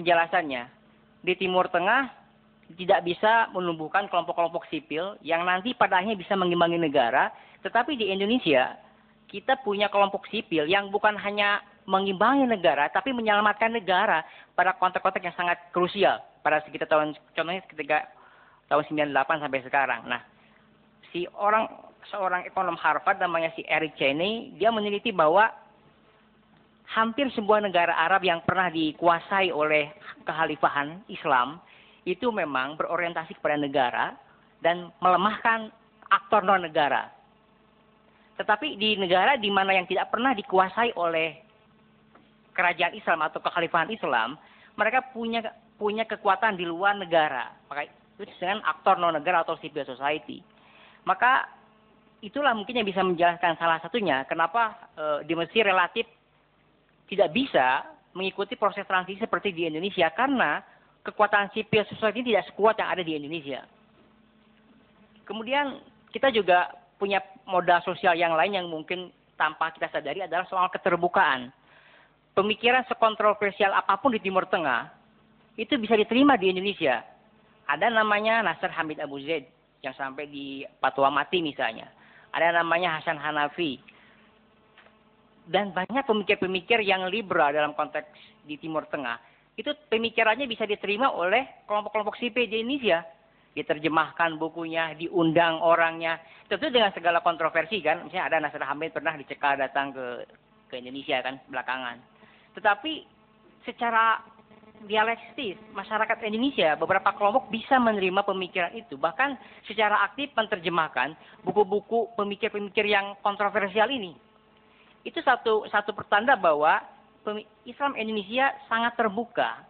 penjelasannya. Di Timur Tengah tidak bisa menumbuhkan kelompok-kelompok sipil yang nanti pada akhirnya bisa mengimbangi negara, tetapi di Indonesia kita punya kelompok sipil yang bukan hanya mengimbangi negara, tapi menyelamatkan negara pada konteks-konteks yang sangat krusial pada sekitar contohnya ketika tahun 98 sampai sekarang. Nah, seorang ekonom Harvard namanya si Eric Cheney, dia meneliti bahwa hampir sebuah negara Arab yang pernah dikuasai oleh kekhalifahan Islam itu memang berorientasi kepada negara dan melemahkan aktor non negara. Tetapi di negara di mana yang tidak pernah dikuasai oleh kerajaan Islam atau kekhalifahan Islam, mereka punya kekuatan di luar negara. Maka itu dengan aktor non negara atau civil society. Maka itulah mungkin yang bisa menjelaskan salah satunya kenapa di Mesir relatif tidak bisa mengikuti proses transisi seperti di Indonesia karena kekuatan civil society tidak sekuat yang ada di Indonesia. Kemudian kita juga punya modal sosial yang lain yang mungkin tanpa kita sadari adalah soal keterbukaan. Pemikiran sekontroversial apapun di Timur Tengah itu bisa diterima di Indonesia. Ada namanya Nasr Hamid Abu Zaid yang sampai di fatwa mati misalnya. Ada namanya Hasan Hanafi. Dan banyak pemikir-pemikir yang liberal dalam konteks di Timur Tengah. Itu pemikirannya bisa diterima oleh kelompok-kelompok sipil di Indonesia. Diterjemahkan bukunya, diundang orangnya. Tentu dengan segala kontroversi kan. Misalnya ada Nasr Hamid pernah dicekal datang ke Indonesia kan belakangan. Tetapi secara dialektis, masyarakat Indonesia, beberapa kelompok bisa menerima pemikiran itu. Bahkan secara aktif menerjemahkan buku-buku pemikir-pemikir yang kontroversial ini. Itu satu pertanda bahwa Islam Indonesia sangat terbuka